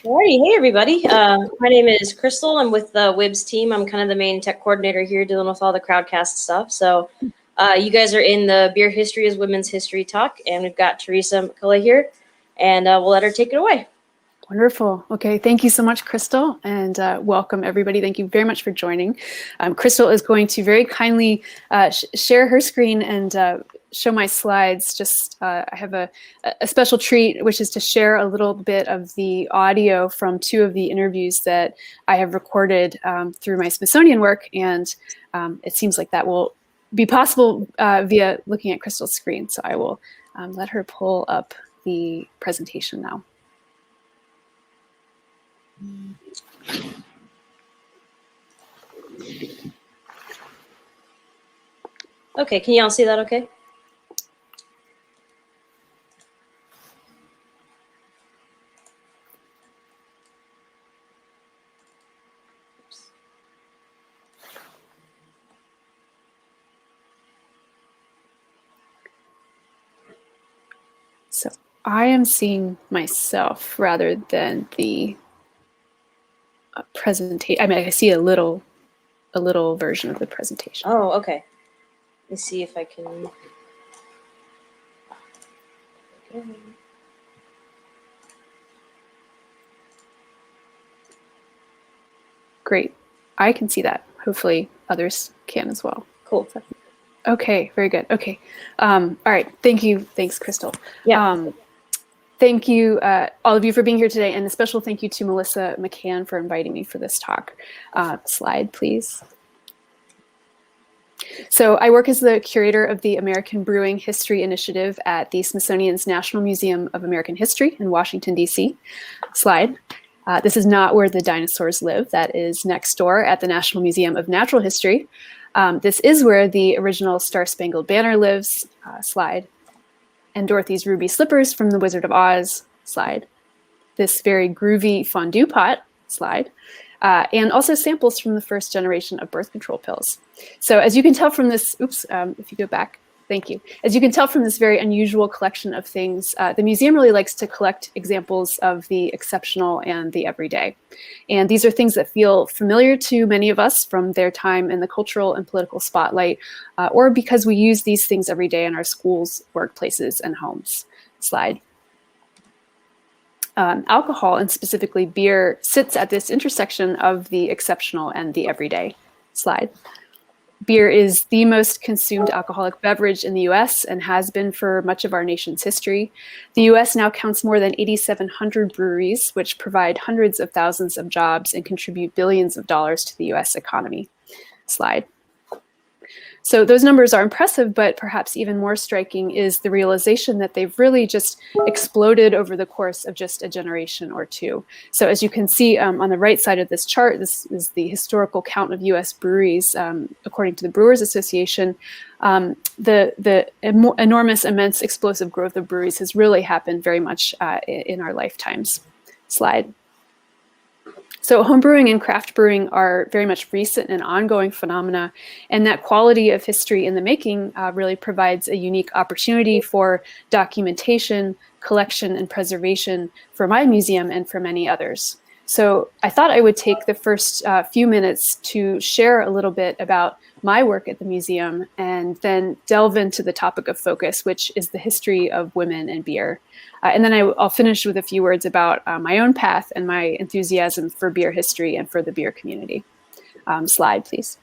Alrighty, hey everybody. My name is Crystal. I'm with the WIBS team. I'm kind of the main tech coordinator here, dealing with all the crowdcast stuff. So, you guys are in the Beer History is Women's History talk, and we've got Theresa McCulla here, and we'll let her take it away. Wonderful. Okay, thank you so much, Crystal, and welcome everybody. Thank you very much for joining. Crystal is going to very kindly share her screen and show my slides. Just I have a special treat, which is to share a little bit of the audio from two of the interviews that I have recorded through my Smithsonian work, and it seems like that will be possible via looking at Crystal's screen. So I will let her pull up the presentation now. Okay, can y'all see that okay? So I am seeing myself rather than the presentation. I mean, I see a little version of the presentation. Oh, okay. Let me see if I can. Okay. Great. I can see that. Hopefully others can as well. Cool. Okay, very good. Okay. All right. Thank you. Thanks, Crystal. Yeah. Thank you, all of you, for being here today, and a special thank you to Melissa McCann for inviting me for this talk. Slide, please. So I work as the curator of the American Brewing History Initiative at the Smithsonian's National Museum of American History in Washington, D.C. Slide. This is not where the dinosaurs live. That is next door at the National Museum of Natural History. This is where the original Star-Spangled Banner lives. Slide. And Dorothy's ruby slippers from The Wizard of Oz. Slide. This very groovy fondue pot. Slide. And also samples from the first generation of birth control pills. So as you can tell from this, if you go back, thank you. As you can tell from this very unusual collection of things, the museum really likes to collect examples of the exceptional and the everyday. And these are things that feel familiar to many of us from their time in the cultural and political spotlight, or because we use these things every day in our schools, workplaces, and homes. Slide. Alcohol, and specifically beer, sits at this intersection of the exceptional and the everyday. Slide. Beer is the most consumed alcoholic beverage in the US and has been for much of our nation's history. The US now counts more than 8,700 breweries, which provide hundreds of thousands of jobs and contribute billions of dollars to the US economy. Slide. So those numbers are impressive, but perhaps even more striking is the realization that they've really just exploded over the course of just a generation or two. So as you can see on the right side of this chart, this is the historical count of US breweries. According to the Brewers Association, the enormous, immense, explosive growth of breweries has really happened very much in our lifetimes. Slide. So homebrewing and craft brewing are very much recent and ongoing phenomena, and that quality of history in the making really provides a unique opportunity for documentation, collection, and preservation for my museum and for many others. So I thought I would take the first few minutes to share a little bit about my work at the museum and then delve into the topic of focus, which is the history of women and beer. And then I'll finish with a few words about my own path and my enthusiasm for beer history and for the beer community. Slide, please.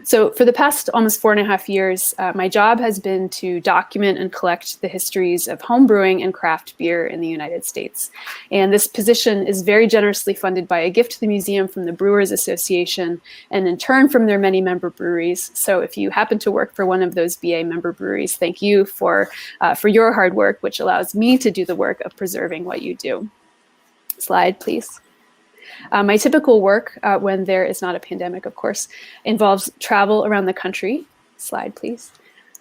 So for the past almost 4.5 years, my job has been to document and collect the histories of homebrewing and craft beer in the United States. And this position is very generously funded by a gift to the museum from the Brewers Association, and in turn from their many member breweries. So if you happen to work for one of those BA member breweries, thank you for your hard work, which allows me to do the work of preserving what you do. Slide, please. My typical work, when there is not a pandemic, of course, involves travel around the country. Slide, please.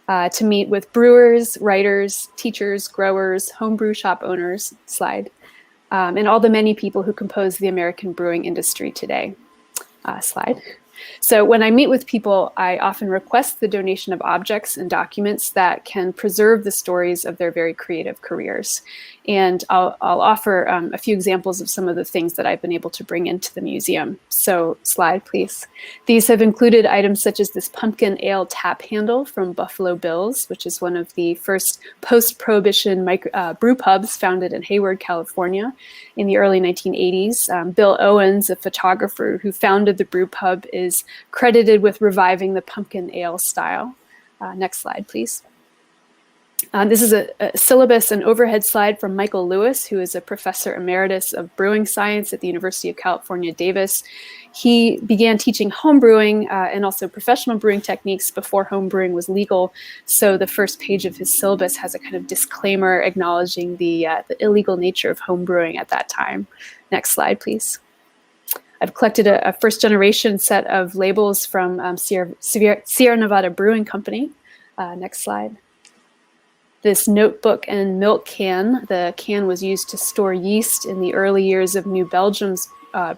To meet with brewers, writers, teachers, growers, homebrew shop owners. Slide. And all the many people who compose the American brewing industry today. Slide. So when I meet with people, I often request the donation of objects and documents that can preserve the stories of their very creative careers. And I'll offer a few examples of some of the things that I've been able to bring into the museum. So slide, please. These have included items such as this pumpkin ale tap handle from Buffalo Bill's, which is one of the first post-Prohibition brew pubs founded in Hayward, California in the early 1980s. Bill Owens, a photographer who founded the brew pub, is credited with reviving the pumpkin ale style. Next slide, please. This is a syllabus and overhead slide from Michael Lewis, who is a professor emeritus of brewing science at the University of California, Davis. He began teaching home brewing and also professional brewing techniques before home brewing was legal. So the first page of his syllabus has a kind of disclaimer acknowledging the illegal nature of home brewing at that time. Next slide, please. I've collected a first generation set of labels from Sierra Nevada Brewing Company. Next slide. This notebook and milk can. The can was used to store yeast in the early years of New Belgium's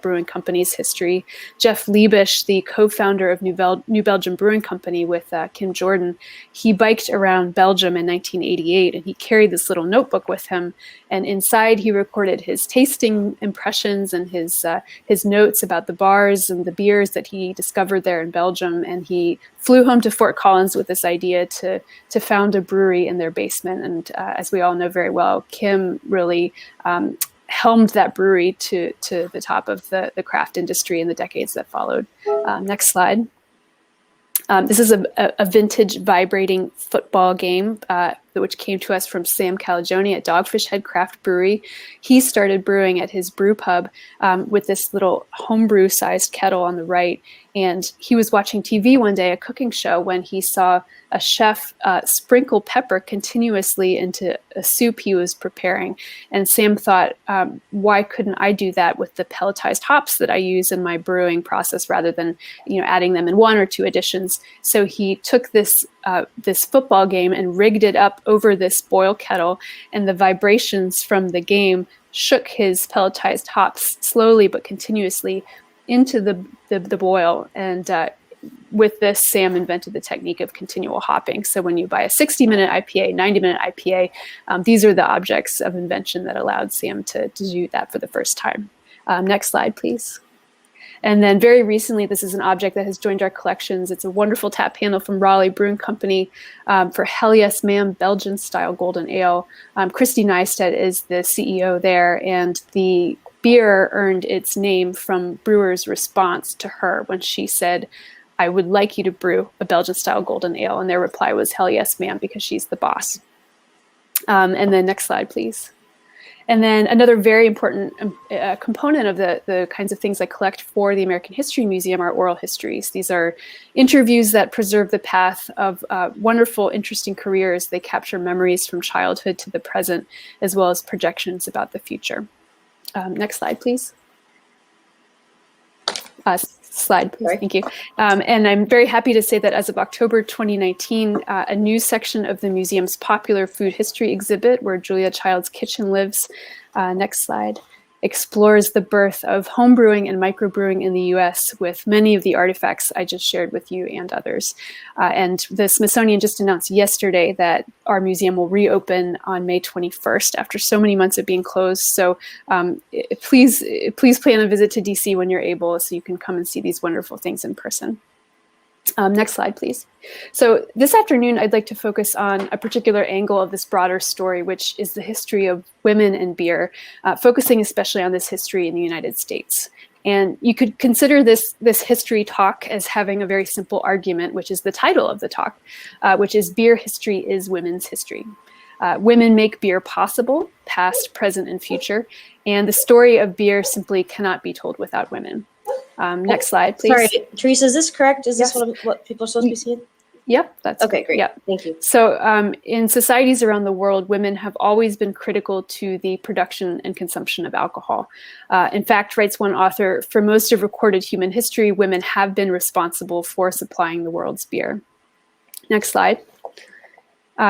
brewing company's history. Jeff Liebisch, the co-founder of New Belgium Brewing Company with Kim Jordan, he biked around Belgium in 1988, and he carried this little notebook with him. And inside, he recorded his tasting impressions and his notes about the bars and the beers that he discovered there in Belgium. And he flew home to Fort Collins with this idea to found a brewery in their basement. And as we all know very well, Kim really helmed that brewery to the top of the craft industry in the decades that followed. Next slide. This is a vintage vibrating football game, which came to us from Sam Calagione at Dogfish Head Craft Brewery. He started brewing at his brew pub with this little homebrew sized kettle on the right. And he was watching TV one day, a cooking show, when he saw a chef sprinkle pepper continuously into a soup he was preparing. And Sam thought, why couldn't I do that with the pelletized hops that I use in my brewing process rather than adding them in one or two additions? So he took this football game and rigged it up over this boil kettle, and the vibrations from the game shook his pelletized hops slowly but continuously into the boil. And with this, Sam invented the technique of continual hopping. So when you buy a 60-minute IPA, 90-minute IPA, these are the objects of invention that allowed Sam to do that for the first time. Next slide, please. And then very recently, this is an object that has joined our collections. It's a wonderful tap handle from Raleigh Brewing Company for Hell Yes Ma'am Belgian-style golden ale. Christy Neistat is the CEO there, and the beer earned its name from brewers' response to her when she said, "I would like you to brew a Belgian-style golden ale." And their reply was, "Hell yes, ma'am," because she's the boss. And then next slide, please. And then another very important component of the kinds of things I collect for the American History Museum are oral histories. These are interviews that preserve the path of wonderful, interesting careers. They capture memories from childhood to the present, as well as projections about the future. Next slide, please. Slide, please. Sorry. Thank you. And I'm very happy to say that as of October 2019, a new section of the museum's popular food history exhibit, where Julia Child's Kitchen lives, next slide, explores the birth of homebrewing and microbrewing in the US with many of the artifacts I just shared with you and others. And the Smithsonian just announced yesterday that our museum will reopen on May 21st after so many months of being closed. So please plan a visit to DC when you're able so you can come and see these wonderful things in person. Next slide, please. So this afternoon, I'd like to focus on a particular angle of this broader story, which is the history of women and beer, focusing especially on this history in the United States. And you could consider this history talk as having a very simple argument, which is the title of the talk, which is Beer History is Women's History. Women make beer possible, past, present, and future. And the story of beer simply cannot be told without women. Next slide, please. Sorry, Theresa, is this correct? Is this what people are supposed to be seeing? Yep, that's okay. Great. Yep. Thank you. So in societies around the world, women have always been critical to the production and consumption of alcohol. In fact, writes one author, for most of recorded human history, women have been responsible for supplying the world's beer. Next slide.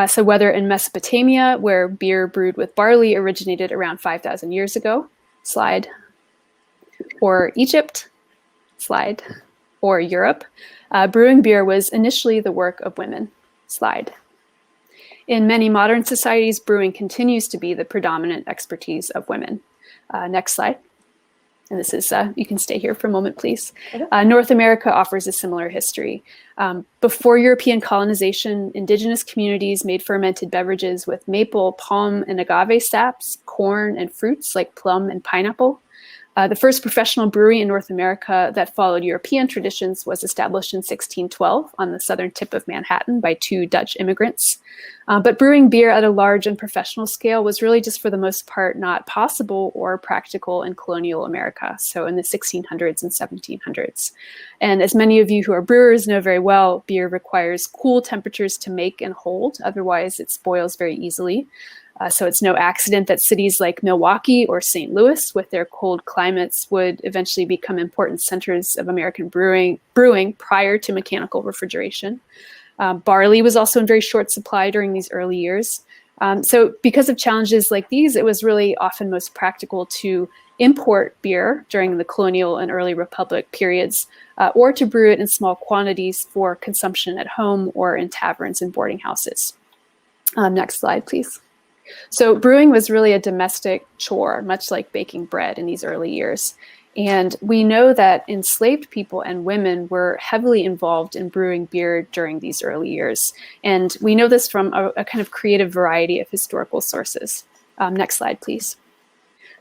So whether in Mesopotamia, where beer brewed with barley originated around 5,000 years ago, slide, or Egypt, slide, or Europe, brewing beer was initially the work of women. Slide. In many modern societies, brewing continues to be the predominant expertise of women. Next slide. And this is, you can stay here for a moment, please. North America offers a similar history. Before European colonization, indigenous communities made fermented beverages with maple, palm, and agave saps, corn, and fruits like plum and pineapple. The first professional brewery in North America that followed European traditions was established in 1612 on the southern tip of Manhattan by 2 Dutch immigrants. But brewing beer at a large and professional scale was really just for the most part not possible or practical in colonial America, so in the 1600s and 1700s. And as many of you who are brewers know very well, beer requires cool temperatures to make and hold, otherwise it spoils very easily. So it's no accident that cities like Milwaukee or St. Louis, with their cold climates, would eventually become important centers of American brewing prior to mechanical refrigeration. Barley was also in very short supply during these early years. So because of challenges like these, it was really often most practical to import beer during the colonial and early republic periods, or to brew it in small quantities for consumption at home or in taverns and boarding houses. Next slide, please. So brewing was really a domestic chore, much like baking bread in these early years. And we know that enslaved people and women were heavily involved in brewing beer during these early years. And we know this from a kind of creative variety of historical sources. Next slide, please.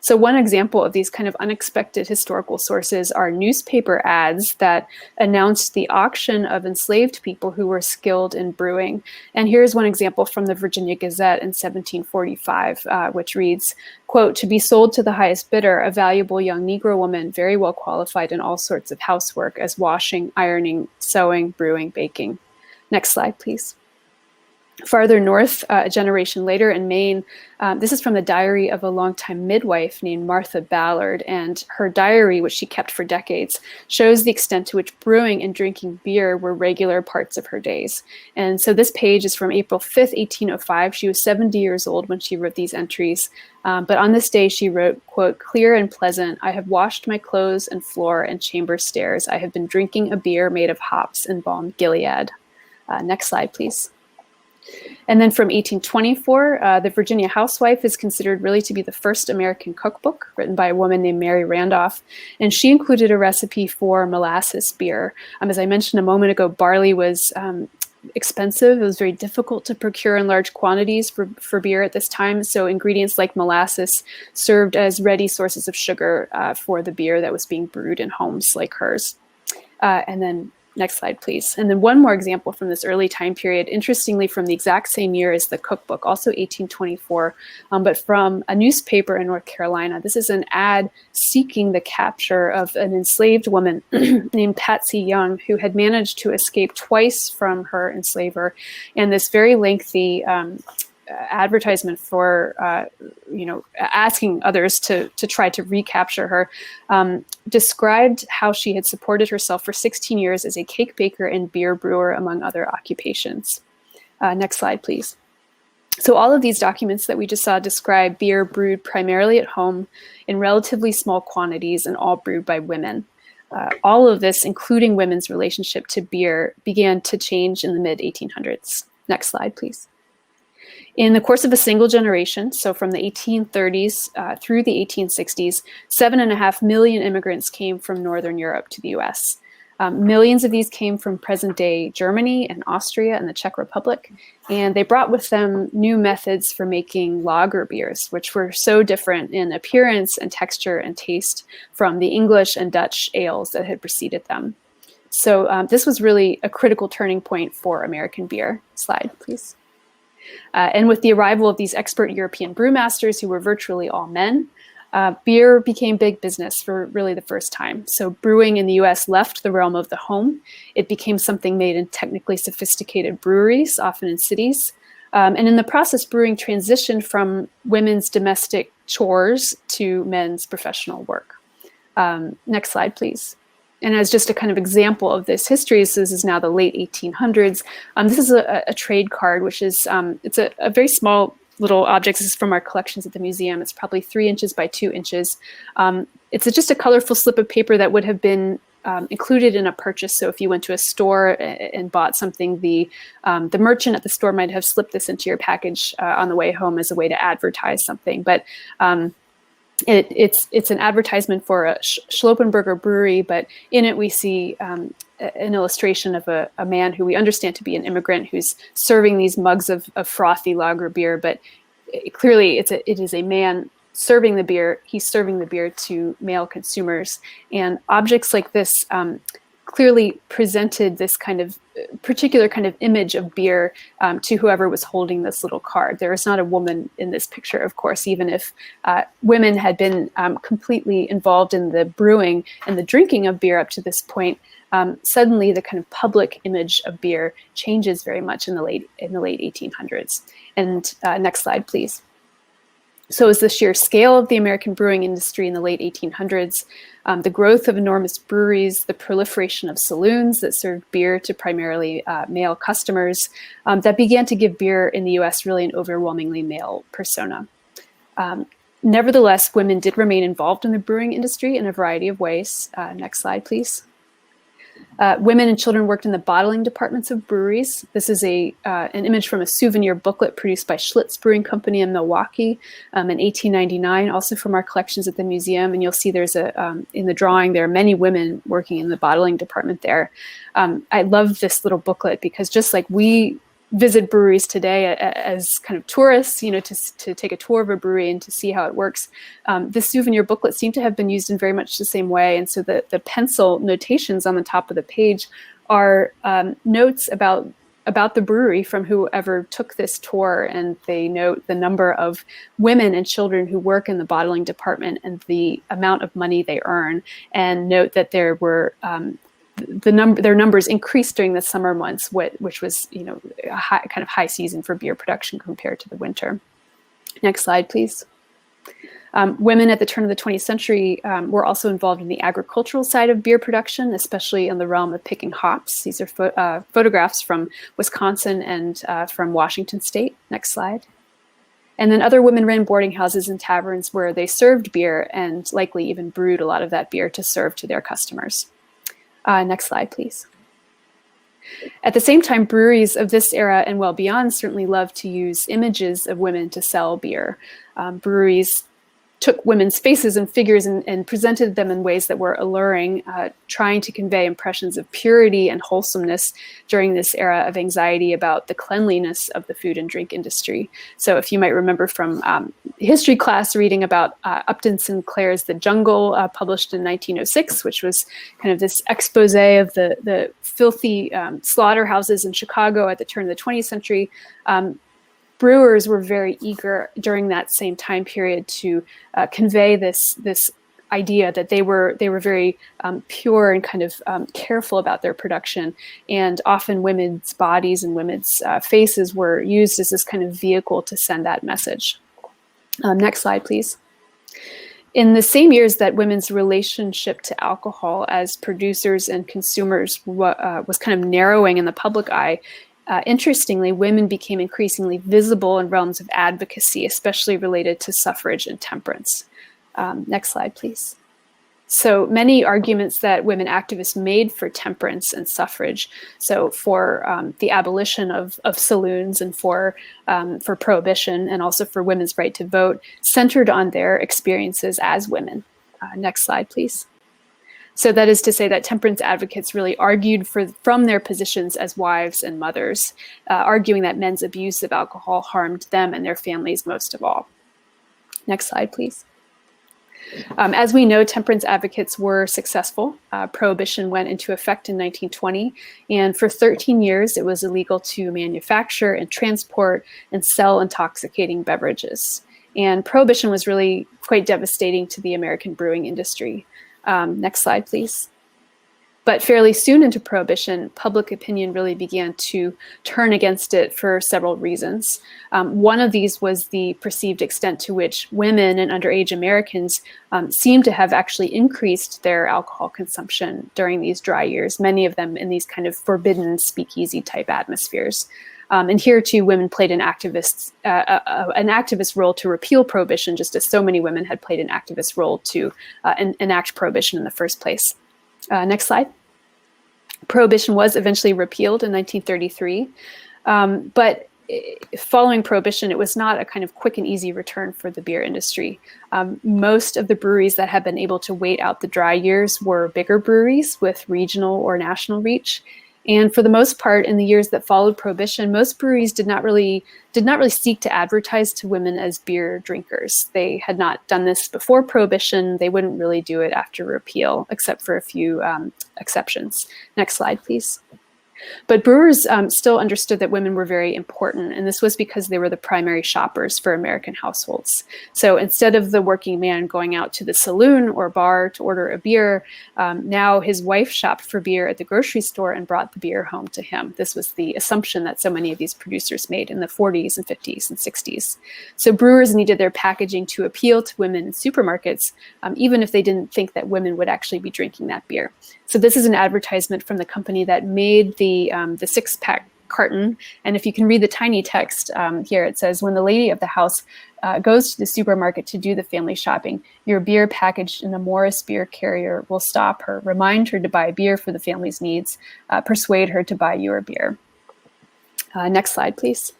So one example of these kind of unexpected historical sources are newspaper ads that announced the auction of enslaved people who were skilled in brewing. And here's one example from the Virginia Gazette in 1745, which reads, quote, "To be sold to the highest bidder, a valuable young Negro woman, very well qualified in all sorts of housework, as washing, ironing, sewing, brewing, baking." Next slide, please. Farther north, a generation later in Maine, this is from the diary of a longtime midwife named Martha Ballard, and her diary, which she kept for decades, shows the extent to which brewing and drinking beer were regular parts of her days. And so this page is from April 5th, 1805. She was 70 years old when she wrote these entries. But on this day, she wrote, quote, "Clear and pleasant, I have washed my clothes and floor and chamber stairs. I have been drinking a beer made of hops and balm Gilead." Next slide, please. And then from 1824, the Virginia Housewife is considered really to be the first American cookbook written by a woman named Mary Randolph. And she included a recipe for molasses beer. As I mentioned a moment ago, barley was expensive. It was very difficult to procure in large quantities for beer at this time. So ingredients like molasses served as ready sources of sugar for the beer that was being brewed in homes like hers. And then next slide, please. And then one more example from this early time period, interestingly from the exact same year as the cookbook, also 1824, but from a newspaper in North Carolina. This is an ad seeking the capture of an enslaved woman named Patsy Young, who had managed to escape twice from her enslaver. And this very lengthy advertisement for asking others to try to recapture her, described how she had supported herself for 16 years as a cake baker and beer brewer, among other occupations. Next slide, please. So all of these documents that we just saw describe beer brewed primarily at home in relatively small quantities and all brewed by women. All of this, including women's relationship to beer, began to change in the mid-1800s. Next slide, please. In the course of a single generation, so from the 1830s through the 1860s, 7.5 million immigrants came from Northern Europe to the US. Millions of these came from present-day Germany and Austria and the Czech Republic, and they brought with them new methods for making lager beers, which were so different in appearance and texture and taste from the English and Dutch ales that had preceded them. So this was really a critical turning point for American beer. Slide, please. And with the arrival of these expert European brewmasters, who were virtually all men, beer became big business for really the first time. So brewing in the US left the realm of the home. It became something made in technically sophisticated breweries, often in cities. And in the process, brewing transitioned from women's domestic chores to men's professional work. Next slide, please. And as just a kind of example of this history, so this is now the late 1800s. This is a trade card, which is, it's a very small little object. This is from our collections at the museum. It's probably 3 inches by 2 inches. It's just a colorful slip of paper that would have been included in a purchase. So if you went to a store and bought something, the merchant at the store might have slipped this into your package on the way home as a way to advertise something. But it's an advertisement for a Schloppenberger brewery, but in it we see an illustration of a man who we understand to be an immigrant who's serving these mugs of frothy lager beer. But clearly it is a man serving the beer. He's serving the beer to male consumers. And objects like this clearly presented this particular kind of image of beer to whoever was holding this little card. There is not a woman in this picture, of course, even if women had been completely involved in the brewing and the drinking of beer up to this point. Suddenly the kind of public image of beer changes very much in the late 1800s. And next slide, please. So is the sheer scale of the American brewing industry in the late 1800s, the growth of enormous breweries, the proliferation of saloons that served beer to primarily male customers, that began to give beer in the US really an overwhelmingly male persona. Nevertheless, women did remain involved in the brewing industry in a variety of ways. Next slide, please. Women and children worked in the bottling departments of breweries. This is an image from a souvenir booklet produced by Schlitz Brewing Company in Milwaukee in 1899, also from our collections at the museum. And you'll see there's in the drawing, there are many women working in the bottling department there. I love this little booklet because just like we visit breweries today as kind of tourists, to take a tour of a brewery and to see how it works. This souvenir booklet seemed to have been used in very much the same way. And so the pencil notations on the top of the page are notes about the brewery from whoever took this tour. And they note the number of women and children who work in the bottling department and the amount of money they earn, and note that there were their numbers increased during the summer months, which was a high season for beer production compared to the winter. Next slide, please. Women at the turn of the 20th century were also involved in the agricultural side of beer production, especially in the realm of picking hops. These are photographs from Wisconsin and from Washington State. Next slide. And then other women ran boarding houses and taverns where they served beer and likely even brewed a lot of that beer to serve to their customers. Next slide, please. At the same time, breweries of this era and well beyond certainly loved to use images of women to sell beer. Breweries took women's faces and figures and presented them in ways that were alluring, trying to convey impressions of purity and wholesomeness during this era of anxiety about the cleanliness of the food and drink industry. So if you might remember from history class reading about Upton Sinclair's The Jungle, published in 1906, which was kind of this expose of the filthy slaughterhouses in Chicago at the turn of the 20th century, brewers were very eager during that same time period to convey this idea that they were very pure and kind of careful about their production, and often women's bodies and women's faces were used as this kind of vehicle to send that message. Next slide, please. In the same years that women's relationship to alcohol as producers and consumers was kind of narrowing in the public eye, interestingly, women became increasingly visible in realms of advocacy, especially related to suffrage and temperance. Next slide, please. So many arguments that women activists made for temperance and suffrage, so for the abolition of saloons and for prohibition, and also for women's right to vote, centered on their experiences as women. Next slide, please. So that is to say that temperance advocates really argued from their positions as wives and mothers, arguing that men's abuse of alcohol harmed them and their families most of all. Next slide, please. As we know, temperance advocates were successful. Prohibition went into effect in 1920, and for 13 years it was illegal to manufacture and transport and sell intoxicating beverages. And Prohibition was really quite devastating to the American brewing industry. Next slide, please. But fairly soon into Prohibition, public opinion really began to turn against it for several reasons. One of these was the perceived extent to which women and underage Americans seemed to have actually increased their alcohol consumption during these dry years, many of them in these kind of forbidden speakeasy type atmospheres. And here too, women played an activist role to repeal Prohibition, just as so many women had played an activist role to enact Prohibition in the first place. Next slide. Prohibition was eventually repealed in 1933, but following Prohibition, it was not a kind of quick and easy return for the beer industry. Most of the breweries that had been able to wait out the dry years were bigger breweries with regional or national reach. And for the most part, in the years that followed Prohibition, most breweries did not really seek to advertise to women as beer drinkers. They had not done this before Prohibition. They wouldn't really do it after repeal, except for a few exceptions. Next slide, please. But brewers still understood that women were very important, and this was because they were the primary shoppers for American households. So instead of the working man going out to the saloon or bar to order a beer, now his wife shopped for beer at the grocery store and brought the beer home to him. This was the assumption that so many of these producers made in the 40s and 50s and 60s. So brewers needed their packaging to appeal to women in supermarkets, even if they didn't think that women would actually be drinking that beer. So this is an advertisement from the company that made the six-pack carton. And if you can read the tiny text here, it says, when the lady of the house goes to the supermarket to do the family shopping, your beer packaged in a Morris beer carrier will stop her, remind her to buy beer for the family's needs, persuade her to buy your beer. Next slide, please.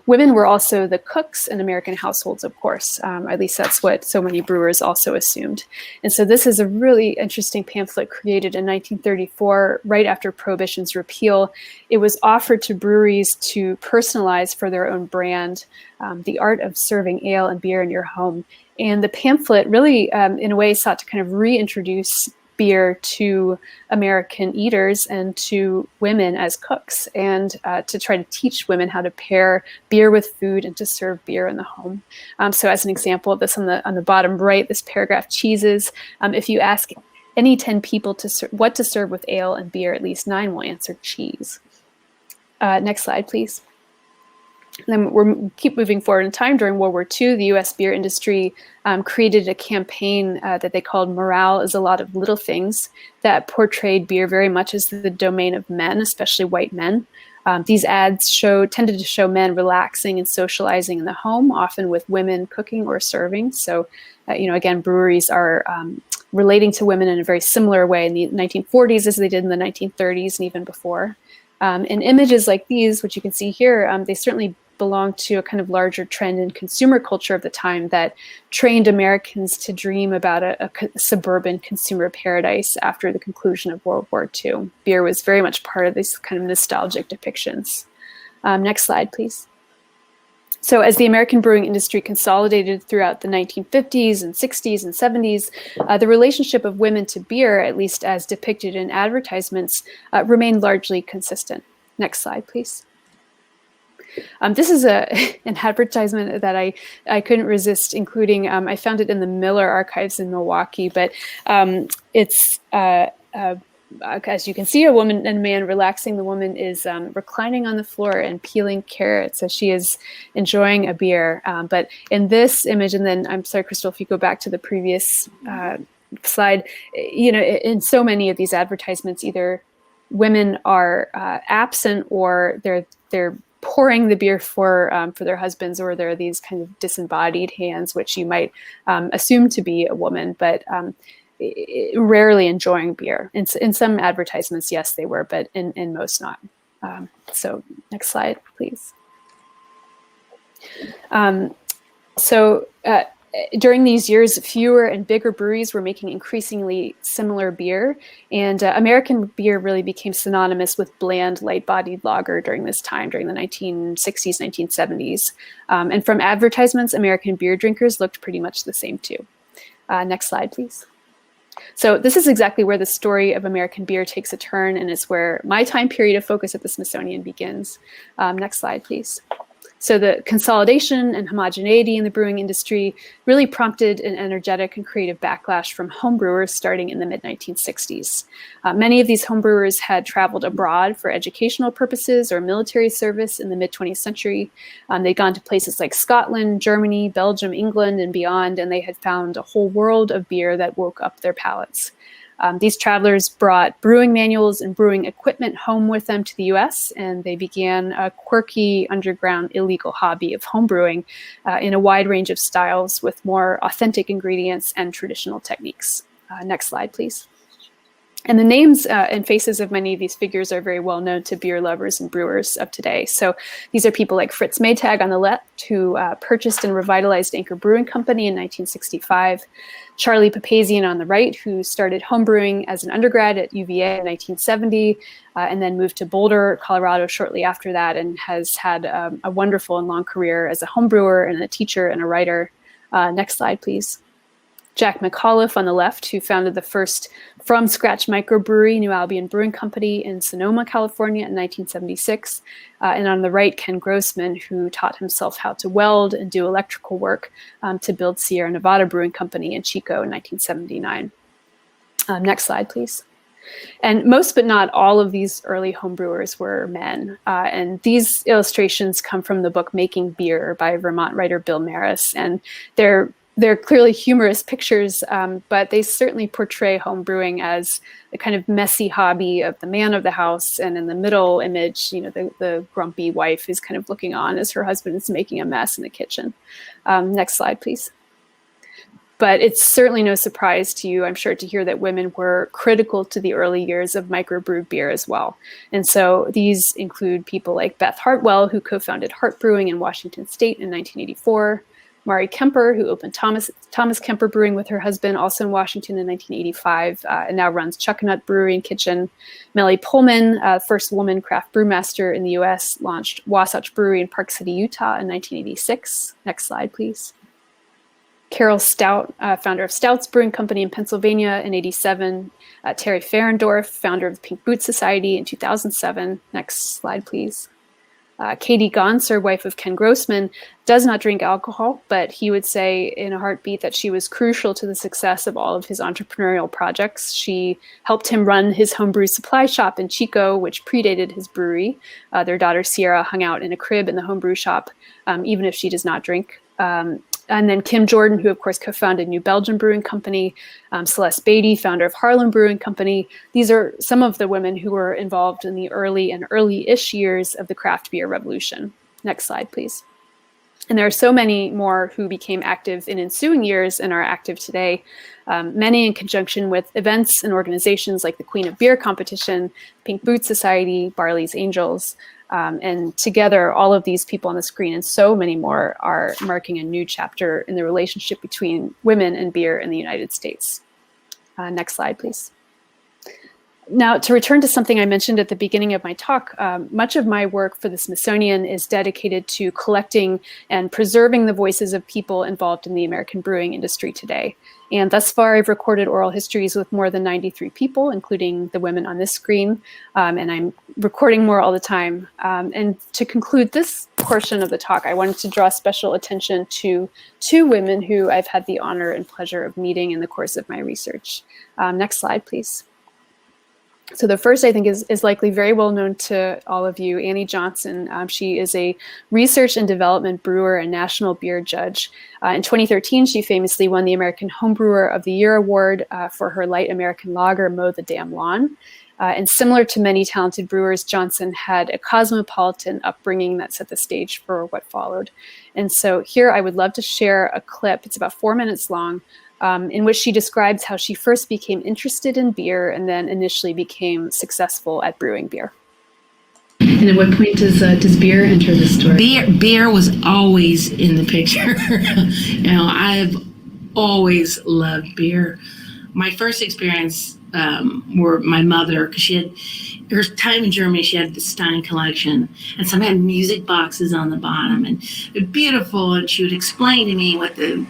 Women were also the cooks in American households, of course. At least that's what so many brewers also assumed. And so this is a really interesting pamphlet created in 1934, right after Prohibition's repeal. It was offered to breweries to personalize for their own brand the art of serving ale and beer in your home. And the pamphlet really, in a way, sought to kind of reintroduce beer to American eaters and to women as cooks, and to try to teach women how to pair beer with food and to serve beer in the home. So as an example of this, on the bottom right, this paragraph, cheeses. If you ask any 10 people what to serve with ale and beer, at least 9 will answer cheese. Next slide, please. Then we keep moving forward in time. During World War II, the U.S. beer industry created a campaign that they called Morale is a Lot of Little Things, that portrayed beer very much as the domain of men, especially white men. These ads tended to show men relaxing and socializing in the home, often with women cooking or serving. So, again, breweries are relating to women in a very similar way in the 1940s as they did in the 1930s and even before. And images like these, which you can see here, they certainly belong to a kind of larger trend in consumer culture of the time that trained Americans to dream about a suburban consumer paradise after the conclusion of World War II. Beer was very much part of these kind of nostalgic depictions. Next slide, please. So as the American brewing industry consolidated throughout the 1950s and 60s and 70s, the relationship of women to beer, at least as depicted in advertisements, remained largely consistent. Next slide, please. This is an advertisement that I couldn't resist including. I found it in the Miller Archives in Milwaukee, but it's as you can see, a woman and a man relaxing. The woman is reclining on the floor and peeling carrots as she is enjoying a beer. But in this image, and then I'm sorry, Crystal, if you go back to the previous slide, in so many of these advertisements, either women are absent or they're pouring the beer for their husbands, or there are these kind of disembodied hands, which you might assume to be a woman, but rarely enjoying beer. In some advertisements, yes, they were, but in most not. So next slide, please. During these years, fewer and bigger breweries were making increasingly similar beer, and American beer really became synonymous with bland, light-bodied lager during this time, during the 1960s, 1970s. And from advertisements, American beer drinkers looked pretty much the same too. Next slide, please. So this is exactly where the story of American beer takes a turn, and it's where my time period of focus at the Smithsonian begins. Next slide, please. So the consolidation and homogeneity in the brewing industry really prompted an energetic and creative backlash from homebrewers starting in the mid-1960s. Many of these homebrewers had traveled abroad for educational purposes or military service in the mid-20th century. They'd gone to places like Scotland, Germany, Belgium, England, and beyond, and they had found a whole world of beer that woke up their palates. These travelers brought brewing manuals and brewing equipment home with them to the US, and they began a quirky, underground, illegal hobby of homebrewing in a wide range of styles with more authentic ingredients and traditional techniques. Next slide, please. And the names and faces of many of these figures are very well known to beer lovers and brewers of today. So these are people like Fritz Maytag on the left, who purchased and revitalized Anchor Brewing Company in 1965. Charlie Papazian on the right, who started homebrewing as an undergrad at UVA in 1970, and then moved to Boulder, Colorado shortly after that, and has had a wonderful and long career as a homebrewer and a teacher and a writer. Next slide, please. Jack Mcauliffe on the left, who founded the first from-scratch microbrewery, New Albion Brewing Company in Sonoma, California in 1976. And on the right, Ken Grossman, who taught himself how to weld and do electrical work to build Sierra Nevada Brewing Company in Chico in 1979. Next slide, please. And most but not all of these early homebrewers were men. And these illustrations come from the book Making Beer by Vermont writer Bill Maris. And they're clearly humorous pictures, but they certainly portray homebrewing as a kind of messy hobby of the man of the house. And in the middle image, the grumpy wife is kind of looking on as her husband is making a mess in the kitchen. Next slide, please. But it's certainly no surprise to you, I'm sure, to hear that women were critical to the early years of microbrewed beer as well. And so these include people like Beth Hartwell, who co-founded Hart Brewing in Washington State in 1984, Mari Kemper, who opened Thomas Kemper Brewing with her husband, also in Washington in 1985, and now runs Chuckanut Brewery and Kitchen. Melly Pullman, first woman craft brewmaster in the U.S., launched Wasatch Brewery in Park City, Utah in 1986. Next slide, please. Carol Stout, founder of Stout's Brewing Company in Pennsylvania in 1987. Terry Ferendorf, founder of the Pink Boot Society in 2007. Next slide, please. Katie Gonzer, wife of Ken Grossman, does not drink alcohol, but he would say in a heartbeat that she was crucial to the success of all of his entrepreneurial projects. She helped him run his homebrew supply shop in Chico, which predated his brewery. Their daughter Sierra hung out in a crib in the homebrew shop, even if she does not drink. And then Kim Jordan, who of course co-founded New Belgium Brewing Company, Celeste Beatty, founder of Harlem Brewing Company. These are some of the women who were involved in the early-ish years of the craft beer revolution. Next slide, please. And there are so many more who became active in ensuing years and are active today, many in conjunction with events and organizations like the Queen of Beer competition, Pink Boot Society, Barley's Angels. And together, all of these people on the screen and so many more are marking a new chapter in the relationship between women and beer in the United States. Next slide, please. Now, to return to something I mentioned at the beginning of my talk, much of my work for the Smithsonian is dedicated to collecting and preserving the voices of people involved in the American brewing industry today. And thus far, I've recorded oral histories with more than 93 people, including the women on this screen, and I'm recording more all the time. And to conclude this portion of the talk, I wanted to draw special attention to two women who I've had the honor and pleasure of meeting in the course of my research. Next slide, please. So the first, I think, is likely very well known to all of you, Annie Johnson. She is a research and development brewer and national beer judge. In 2013, she famously won the American Homebrewer of the Year award for her light American lager, Mow the Damn Lawn. And similar to many talented brewers, Johnson had a cosmopolitan upbringing that set the stage for what followed. And so here I would love to share a clip. It's about 4 minutes long, in which she describes how she first became interested in beer and then initially became successful at brewing beer. And at what point does beer enter the story? Beer was always in the picture. I've always loved beer. My first experience were my mother, because she had her time in Germany. She had the Stein collection, and some had music boxes on the bottom, and beautiful. And she would explain to me what the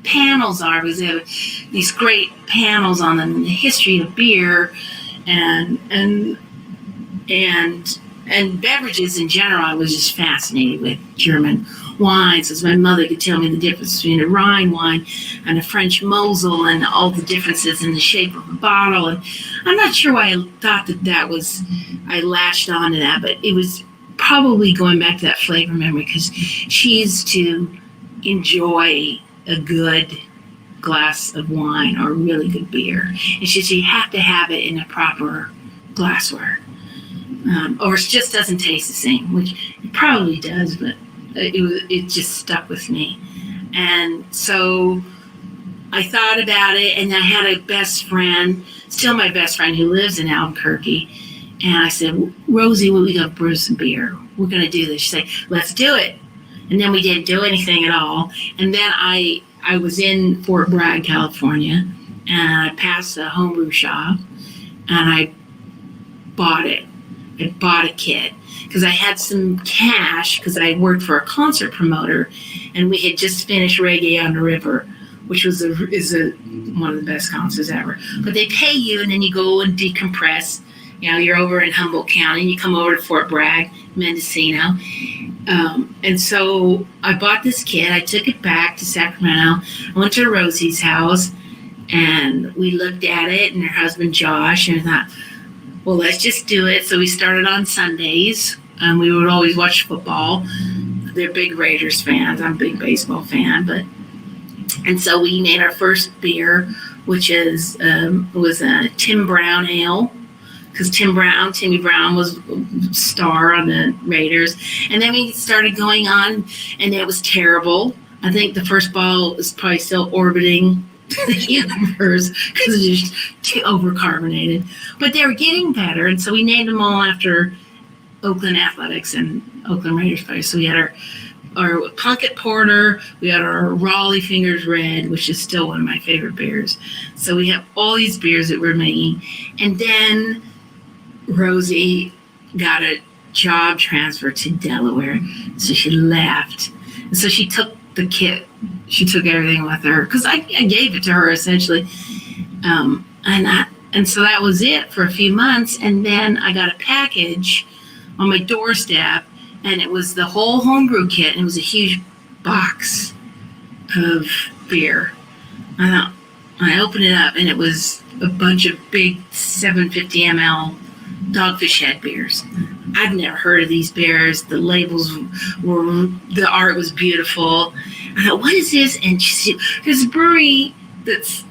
panels are, because they have these great panels on them, the history of beer and beverages in general. I was just fascinated with German wines, as my mother could tell me the difference between a Rhine wine and a French Mosel and all the differences in the shape of the bottle. And I'm not sure why I thought I latched on to that, but it was probably going back to that flavor memory, because she used to enjoy a good glass of wine or really good beer. And she said you have to have it in a proper glassware, or it just doesn't taste the same, which it probably does, but it just stuck with me. And so I thought about it, and I had a best friend, still my best friend, who lives in Albuquerque. And I said, Rosie, we going to brew some beer. We're going to do this. She said, let's do it. And then we didn't do anything at all. And then I was in Fort Bragg, California, and I passed a homebrew shop, and I bought it. I bought a kit because I had some cash because I worked for a concert promoter, and we had just finished Reggae on the River, which was one of the best concerts ever. But they pay you, and then you go and decompress. You know, you're over in Humboldt County, and you come over to Fort Bragg, Mendocino. And so I bought this kit. I took it back to Sacramento. I went to Rosie's house, and we looked at it, and her husband Josh, and I thought, well, let's just do it. So we started on Sundays, and we would always watch football. They're big Raiders fans. I'm a big baseball fan, and so we made our first beer, which was a Tim Brown ale, because Timmy Brown was star on the Raiders. And then we started going on, and it was terrible. I think the first ball is probably still orbiting the universe because it's just too overcarbonated. But they were getting better, and so we named them all after Oakland Athletics and Oakland Raiders players. So we had our Plunkett Porter, we had our Raleigh Fingers Red, which is still one of my favorite beers. So we have all these beers that we're making. And then Rosie got a job transfer to Delaware, so she left. And so she took the kit. She took everything with her because I gave it to her essentially. And so that was it for a few months. And then I got a package on my doorstep, and it was the whole homebrew kit, and it was a huge box of beer. I opened it up, and it was a bunch of big 750 ml Dogfish Head beers. I'd never heard of these beers. The labels the art was beautiful. I thought, what is this? And she said, there's a brewery that's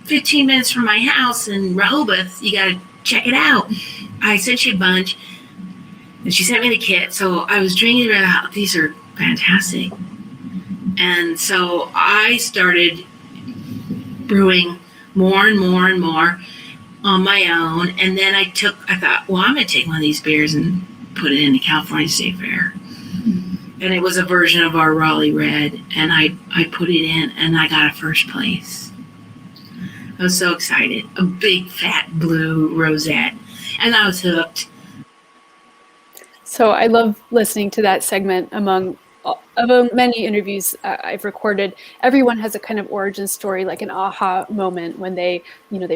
15 minutes from my house in Rehoboth. You got to check it out. I sent you a bunch, and she sent me the kit. So I was drinking it out. These are fantastic. And so I started brewing more and more and more on my own. And then I thought, well, I'm going to take one of these beers and put it in the California State Fair. And it was a version of our Raleigh Red. And I put it in, and I got a first place. I was so excited. A big, fat, blue rosette. And I was hooked. So I love listening to that segment. Among many interviews I've recorded, everyone has a kind of origin story, like an aha moment when they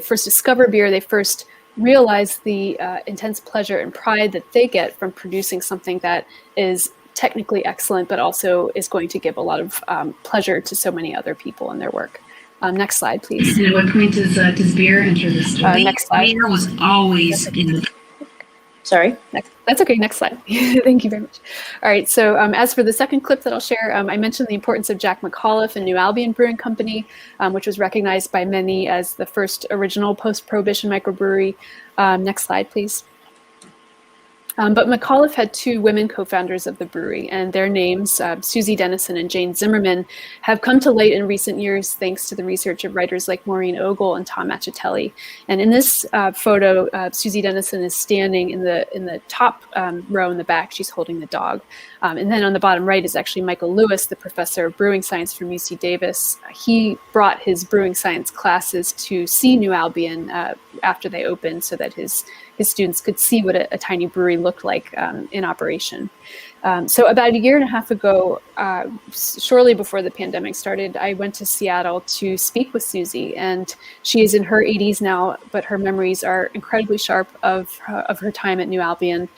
first discover beer, they first realize the intense pleasure and pride that they get from producing something that is technically excellent, but also is going to give a lot of pleasure to so many other people in their work. Next slide, please. And at what point does beer enter the story? Next slide. Beer was always in the... Sorry. That's okay. Next slide. Thank you very much. All right. So as for the second clip that I'll share, I mentioned the importance of Jack Mcauliffe and New Albion Brewing Company, which was recognized by many as the first original post-Prohibition microbrewery. Next slide, please. But Mcauliffe had two women co-founders of the brewery, and their names, Susie Dennison and Jane Zimmerman, have come to light in recent years thanks to the research of writers like Maureen Ogle and Tom Machitelli. And in this photo, Susie Dennison is standing in the top row in the back. She's holding the dog. And then on the bottom right is actually Michael Lewis, the professor of brewing science from UC Davis. He brought his brewing science classes to see New Albion after they opened so that his students could see what a tiny brewery looked like in operation. So about a year and a half ago, shortly before the pandemic started, I went to Seattle to speak with Susie, and she is in her 80s now, but her memories are incredibly sharp of her time at New Albion.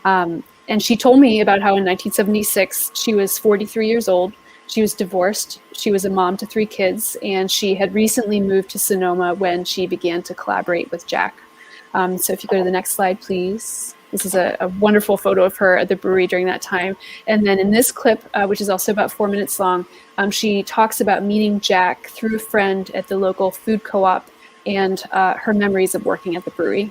And she told me about how in 1976, she was 43 years old. She was divorced. She was a mom to 3 kids, and she had recently moved to Sonoma when she began to collaborate with Jack. So if you go to the next slide, please. This is a wonderful photo of her at the brewery during that time. And then in this clip, which is also about 4 minutes long, she talks about meeting Jack through a friend at the local food co-op and her memories of working at the brewery.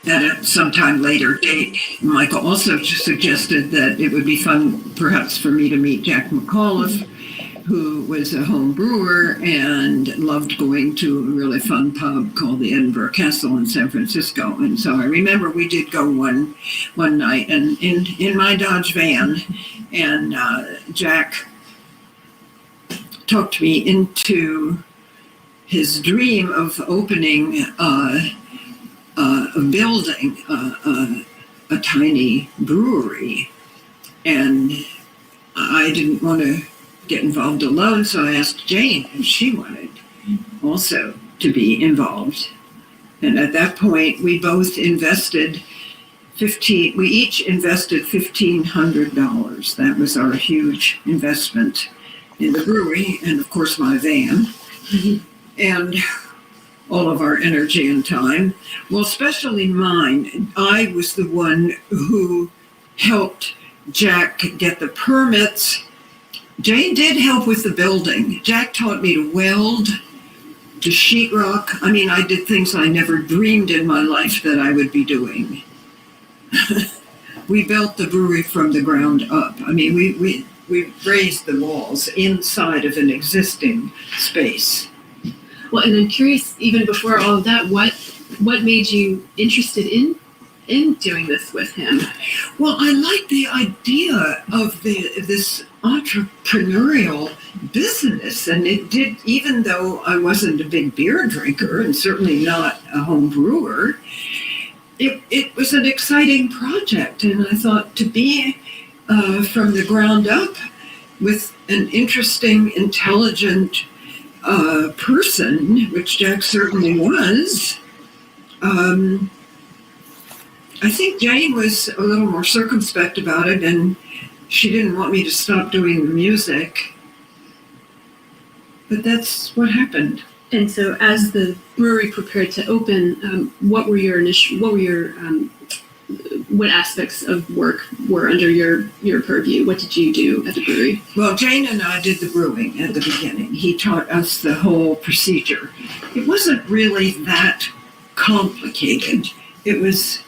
At some time later date, Michael also suggested that it would be fun perhaps for me to meet Jack Mcauliffe. who was a home brewer and loved going to a really fun pub called the Edinburgh Castle in San Francisco. And so I remember we did go one night, and in my Dodge van, and Jack talked me into his dream of opening a building, a tiny brewery. And I didn't want to get involved alone, so I asked Jane if she wanted also to be involved. And at that point, we both invested we each invested $1,500. That was our huge investment in the brewery, and of course my van. And all of our energy and time. Well, especially mine. I was the one who helped Jack get the permits. Jane did help with the building. Jack taught me to weld, to sheetrock. I mean, I did things I never dreamed in my life that I would be doing. We built the brewery from the ground up. I mean, we raised the walls inside of an existing space. Well, and I'm curious, even before all of that, what made you interested in doing this with him? Well, I like the idea of this entrepreneurial business, and it did, even though I wasn't a big beer drinker and certainly not a home brewer, it was an exciting project, and I thought to be from the ground up with an interesting, intelligent person, which Jack certainly was. I think Jane was a little more circumspect about it, and she didn't want me to stop doing the music. But that's what happened. And so, as the brewery prepared to open, what aspects of work were under your purview? What did you do at the brewery? Well, Jane and I did the brewing at the beginning. He taught us the whole procedure. It wasn't really that complicated. It was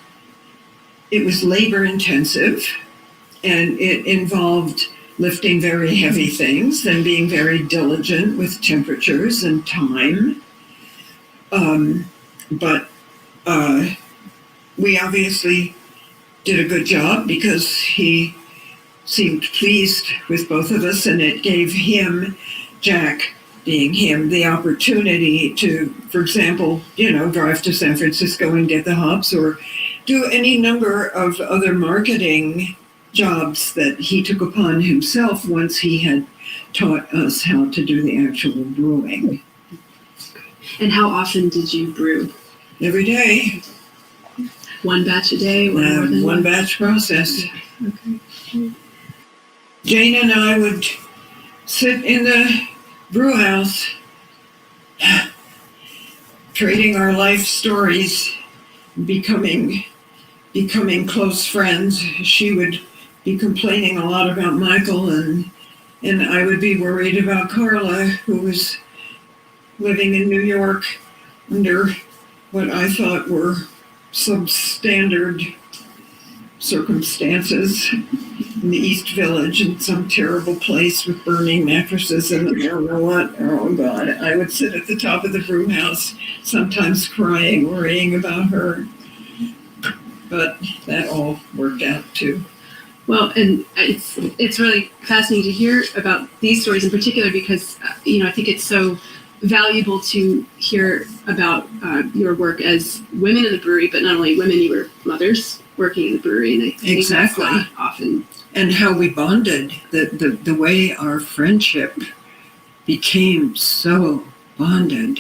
labor intensive, and it involved lifting very heavy things and being very diligent with temperatures and time. But we obviously did a good job because he seemed pleased with both of us, and it gave him, Jack being him, the opportunity to, for example, drive to San Francisco and get the hops, or do any number of other marketing jobs that he took upon himself once he had taught us how to do the actual brewing. And how often did you brew? Every day. One batch a day? Or more than one batch process. Okay. Jane and I would sit in the brew house, trading our life stories, becoming close friends. She would be complaining a lot about Michael, and I would be worried about Carla, who was living in New York under what I thought were substandard circumstances in the East Village, in some terrible place with burning mattresses and I don't know what. Oh God, I would sit at the top of the brew house, sometimes crying, worrying about her. But that all worked out too. Well, and it's really fascinating to hear about these stories in particular because, I think it's so valuable to hear about your work as women in the brewery, but not only women, you were mothers working in the brewery. And I think exactly. That's not often. And how we bonded, the way our friendship became so bonded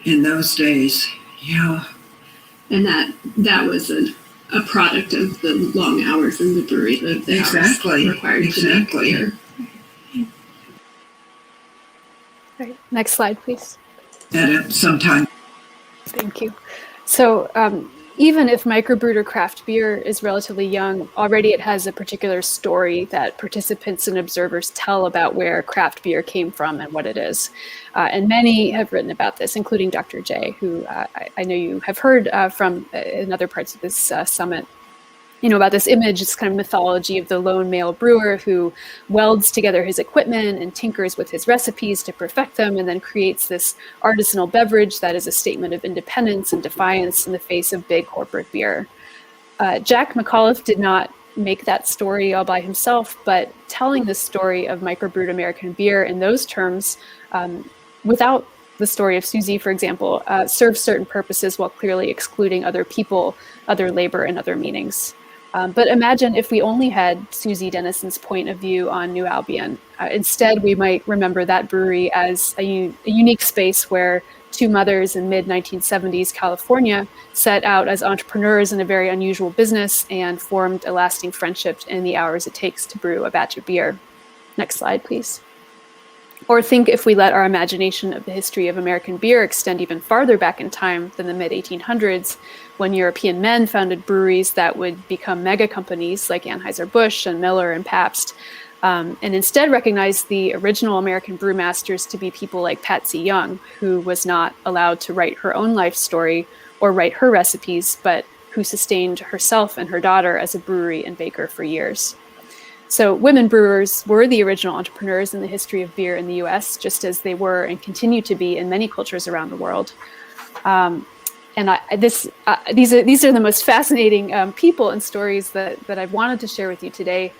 in those days. Yeah. And that was a product of the long hours in the brewery, the exactly. hours required to make beer. All right, next slide, please. At some time. Thank you. So even if microbrewed or craft beer is relatively young, already it has a particular story that participants and observers tell about where craft beer came from and what it is. And many have written about this, including Dr. J, who I know you have heard from in other parts of this summit. about this image, this kind of mythology of the lone male brewer who welds together his equipment and tinkers with his recipes to perfect them, and then creates this artisanal beverage that is a statement of independence and defiance in the face of big corporate beer. Jack Mcauliffe did not make that story all by himself, but telling the story of microbrewed American beer in those terms, without the story of Susie, for example, serves certain purposes while clearly excluding other people, other labor, and other meanings. But imagine if we only had Susie Dennison's point of view on New Albion. Instead, we might remember that brewery as a unique space where two mothers in mid-1970s California set out as entrepreneurs in a very unusual business and formed a lasting friendship in the hours it takes to brew a batch of beer. Next slide, please. Or think if we let our imagination of the history of American beer extend even farther back in time than the mid-1800s, when European men founded breweries that would become mega companies like Anheuser-Busch and Miller and Pabst, and instead recognize the original American brewmasters to be people like Patsy Young, who was not allowed to write her own life story or write her recipes, but who sustained herself and her daughter as a brewery and baker for years. So women brewers were the original entrepreneurs in the history of beer in the US, just as they were and continue to be in many cultures around the world. These are the most fascinating people and stories that I've wanted to share with you today.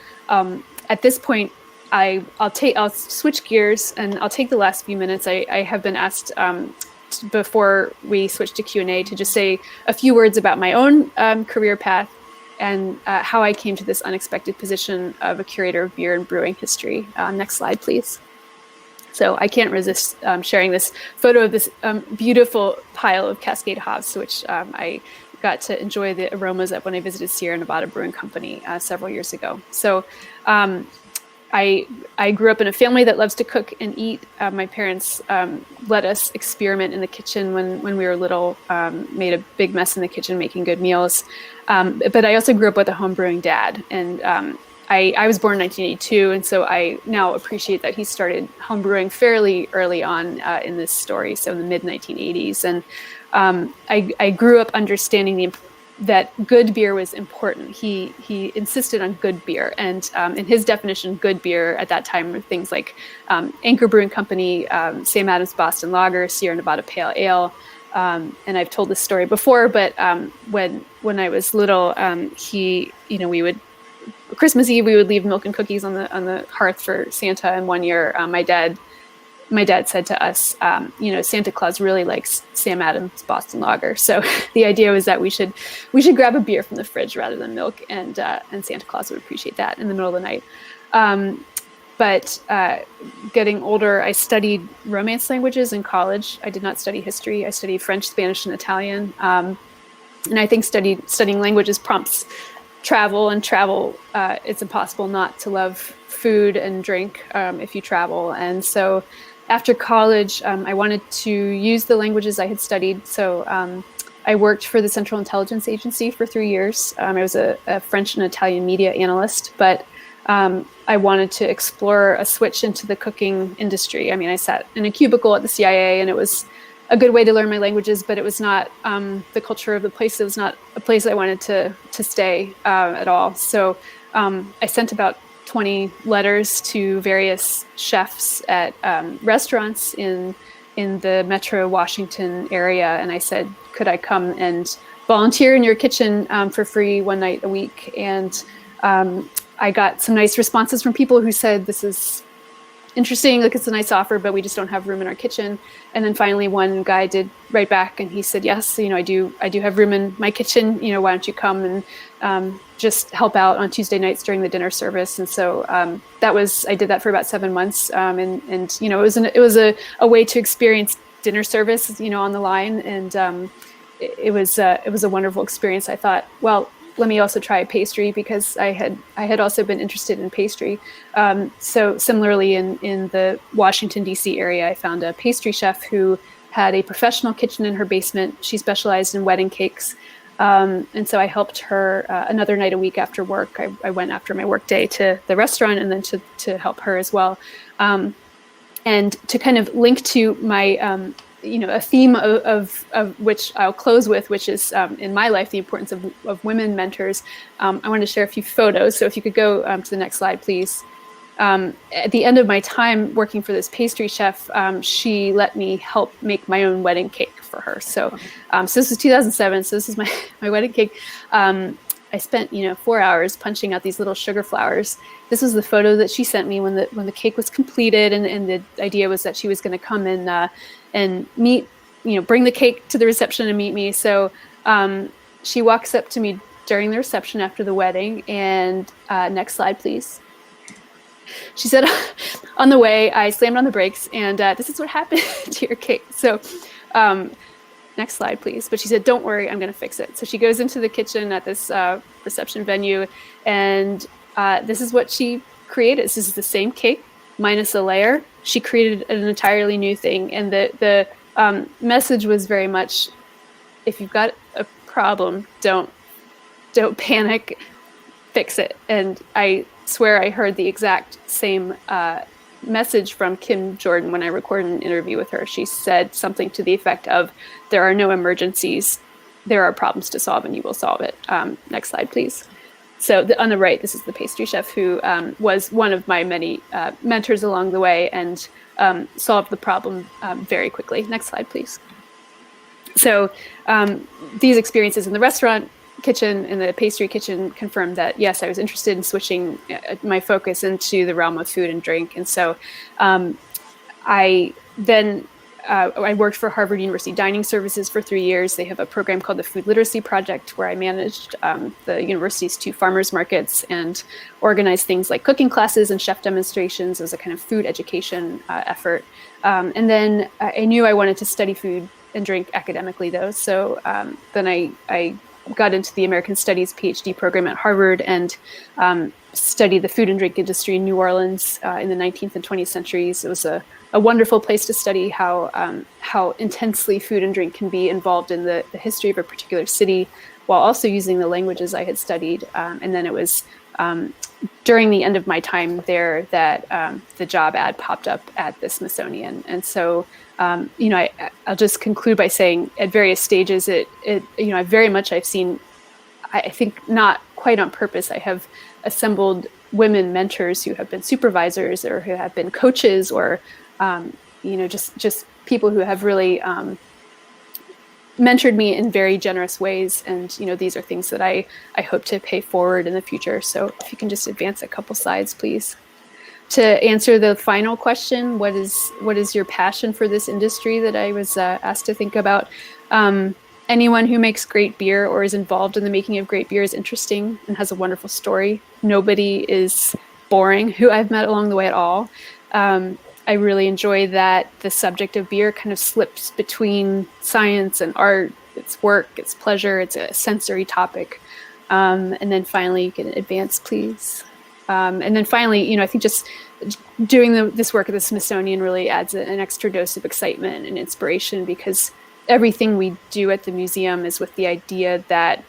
At this point, I'll switch gears and I'll take the last few minutes. I have been asked before we switch to Q&A to just say a few words about my own career path and how I came to this unexpected position of a curator of beer and brewing history. Next slide, please. So I can't resist sharing this photo of this beautiful pile of Cascade hops, which I got to enjoy the aromas of when I visited Sierra Nevada Brewing Company several years ago. So I grew up in a family that loves to cook and eat. My parents let us experiment in the kitchen when we were little, made a big mess in the kitchen making good meals. But I also grew up with a homebrewing dad. And I was born in 1982, and so I now appreciate that he started homebrewing fairly early on in this story, so in the mid-1980s. And I grew up understanding that good beer was important. He insisted on good beer, and in his definition, good beer at that time were things like Anchor Brewing Company, Sam Adams Boston Lager, Sierra Nevada Pale Ale. And I've told this story before, but when I was little, we would Christmas Eve we would leave milk and cookies on the hearth for Santa. And one year, my dad said to us, Santa Claus really likes Sam Adams Boston Lager. So the idea was that we should grab a beer from the fridge rather than milk, and Santa Claus would appreciate that in the middle of the night. But getting older, I studied Romance languages in college. I did not study history. I studied French, Spanish, and Italian. And I think studying languages prompts travel, and it's impossible not to love food and drink if you travel. And so after college, I wanted to use the languages I had studied. So I worked for the Central Intelligence Agency for 3 years. I was a French and Italian media analyst, but I wanted to explore a switch into the cooking industry. I mean, I sat in a cubicle at the CIA, and it was a good way to learn my languages, but it was not the culture of the place. It was not a place I wanted to stay at all. So I sent about 20 letters to various chefs at restaurants in the Metro Washington area, and I said, could I come and volunteer in your kitchen for free one night a week? And I got some nice responses from people who said, this is interesting, like it's a nice offer, but we just don't have room in our kitchen. And then finally one guy did write back, and he said, yes, I do have room in my kitchen, why don't you come and just help out on Tuesday nights during the dinner service. And so I did that for about 7 months. And it was a way to experience dinner service, on the line. And it was a wonderful experience. I thought, well, let me also try pastry, because I had also been interested in pastry. So similarly in the Washington, D.C. area, I found a pastry chef who had a professional kitchen in her basement. She specialized in wedding cakes. And so I helped her another night a week after work. I went after my work day to the restaurant and then to help her as well. And to kind of link to my a theme of which I'll close with, which is in my life, the importance of women mentors. I wanted to share a few photos. So if you could go to the next slide, please. At the end of my time working for this pastry chef, she let me help make my own wedding cake for her. So, so this is 2007. So this is my wedding cake. I spent 4 hours punching out these little sugar flowers. This was the photo that she sent me when the cake was completed, and the idea was that she was going to come and meet, bring the cake to the reception and meet me. So she walks up to me during the reception after the wedding, and next slide, please. She said, on the way, I slammed on the brakes, and this is what happened to your cake. So next slide, please. But she said, don't worry, I'm going to fix it. So she goes into the kitchen at this reception venue, and this is what she created. This is the same cake, minus a layer. She created an entirely new thing. And the message was very much, if you've got a problem, don't panic, fix it. And I swear I heard the exact same message from Kim Jordan when I recorded an interview with her. She said something to the effect of, there are no emergencies, there are problems to solve, and you will solve it. Next slide, please. So on the right, this is the pastry chef who was one of my many mentors along the way and solved the problem very quickly. Next slide, please. So these experiences in the restaurant kitchen and the pastry kitchen confirmed that, yes, I was interested in switching my focus into the realm of food and drink. And so I worked for Harvard University Dining Services for 3 years. They have a program called the Food Literacy Project, where I managed the university's 2 farmers markets and organized things like cooking classes and chef demonstrations as a kind of food education effort. And then I knew I wanted to study food and drink academically, though. So then I got into the American Studies Ph.D. program at Harvard and studied the food and drink industry in New Orleans in the 19th and 20th centuries. It was a wonderful place to study how intensely food and drink can be involved in the history of a particular city, while also using the languages I had studied. And then it was during the end of my time there that the job ad popped up at the Smithsonian. And so I'll just conclude by saying, at various stages, I've seen, I think not quite on purpose, I have assembled women mentors who have been supervisors or who have been coaches or, just people who have really mentored me in very generous ways. And, these are things that I hope to pay forward in the future. So if you can just advance a couple slides, please. To answer the final question, what is your passion for this industry that I was asked to think about? Anyone who makes great beer or is involved in the making of great beer is interesting and has a wonderful story. Nobody is boring who I've met along the way at all. I really enjoy that the subject of beer kind of slips between science and art. It's work, it's pleasure, it's a sensory topic. And then finally, you can advance, please. And then finally, I think just doing this work at the Smithsonian really adds an extra dose of excitement and inspiration, because everything we do at the museum is with the idea that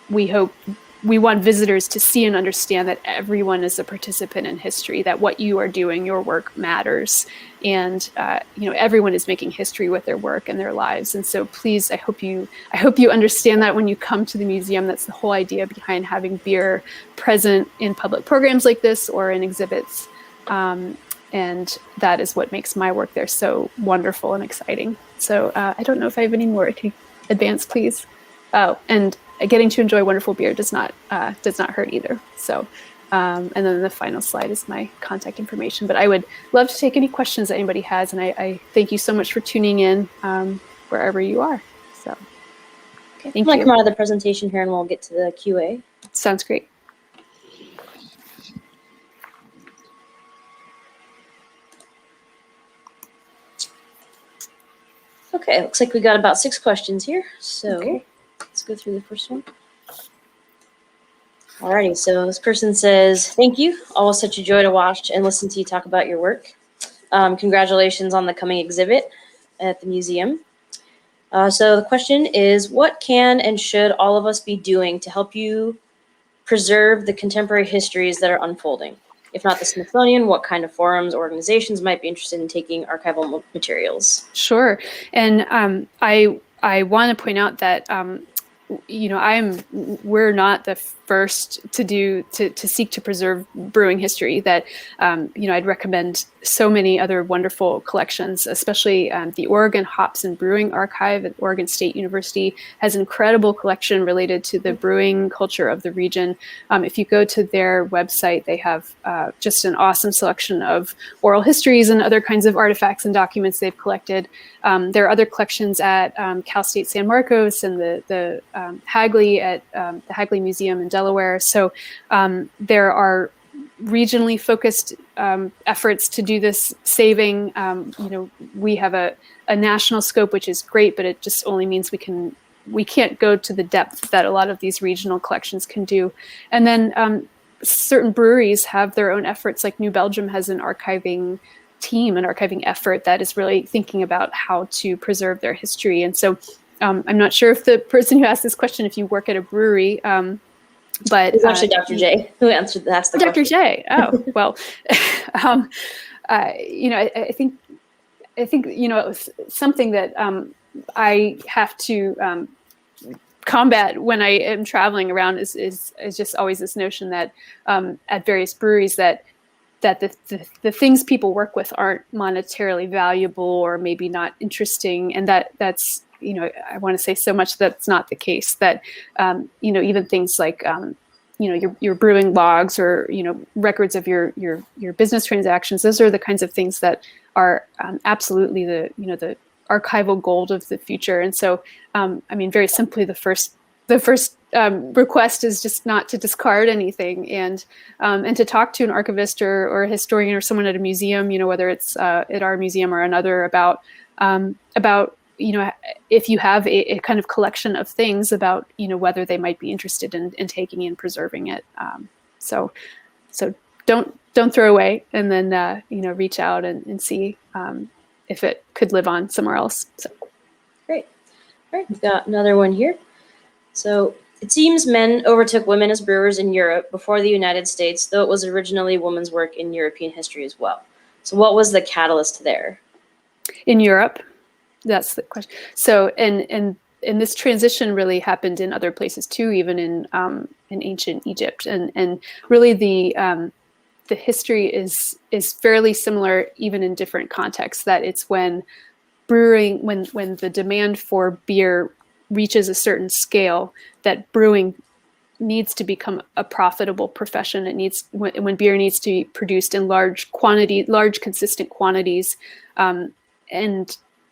we want visitors to see and understand that everyone is a participant in history, that what you are doing, your work matters. And, everyone is making history with their work and their lives. And so please, I hope you understand that when you come to the museum. That's the whole idea behind having beer present in public programs like this or in exhibits. And that is what makes my work there so wonderful and exciting. So I don't know if I have any more. Can you advance, please? Oh, and getting to enjoy wonderful beer does not hurt either. So, and then the final slide is my contact information. But I would love to take any questions that anybody has, and I thank you so much for tuning in wherever you are. So, Okay, thank I'm gonna you. come out of the presentation here, and we'll get to the QA. Sounds great. Okay, looks like we got about 6 questions here. So Okay. let's go through the first one. Alrighty, so this person says, thank you. Always such a joy to watch and listen to you talk about your work. Congratulations on the coming exhibit at the museum. So the question is, what can and should all of us be doing to help you preserve the contemporary histories that are unfolding? If not the Smithsonian, what kind of forums, organizations might be interested in taking archival materials? Sure. And I want to point out that we're not the first to seek to preserve brewing history. That I'd recommend so many other wonderful collections, especially the Oregon Hops and Brewing Archive at Oregon State University has an incredible collection related to the brewing culture of the region. If you go to their website, they have just an awesome selection of oral histories and other kinds of artifacts and documents they've collected. There are other collections at Cal State San Marcos and the Hagley at the Hagley Museum in Delaware. So there are regionally focused efforts to do this saving. We have a national scope, which is great, but it just only means we can't go to the depth that a lot of these regional collections can do. And then certain breweries have their own efforts, like New Belgium has an archiving team, an archiving effort that is really thinking about how to preserve their history. And so I'm not sure if the person who asked this question, if you work at a brewery, but it's actually Dr. J who asked the question. Dr. J. Oh, well, I think something that I have to combat when I am traveling around is just always this notion that at various breweries that the things people work with aren't monetarily valuable or maybe not interesting, and that's I want to say so much that's not the case. That even things like your brewing logs or records of your business transactions, those are the kinds of things that are absolutely the archival gold of the future. And so very simply, the first request is just not to discard anything, and to talk to an archivist or a historian or someone at a museum, whether it's at our museum or another, about if you have a kind of collection of things, about whether they might be interested in taking and preserving it. So don't throw away, and then reach out and see if it could live on somewhere else. So great. All right, we've got another one here. So it seems men overtook women as brewers in Europe before the United States, though it was originally women's work in European history as well. So what was the catalyst there? In Europe, that's the question. So and this transition really happened in other places too, even in ancient Egypt, and really the history is fairly similar even in different contexts. That it's when brewing, when the demand for beer reaches a certain scale, that brewing needs to become a profitable profession. It needs, when beer needs to be produced in large consistent quantities, and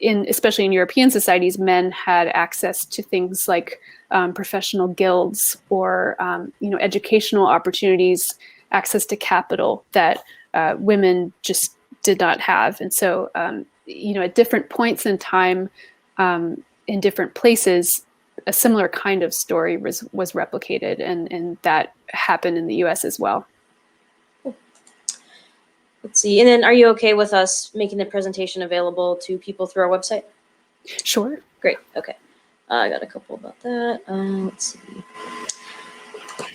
especially in European societies, men had access to things like professional guilds or educational opportunities, access to capital that women just did not have. And so at different points in time, in different places, a similar kind of story was replicated, and that happened in the U.S. as well. Cool. Let's see. And then are you okay with us making the presentation available to people through our website? Sure. Great. Okay. I got a couple about that. Let's see.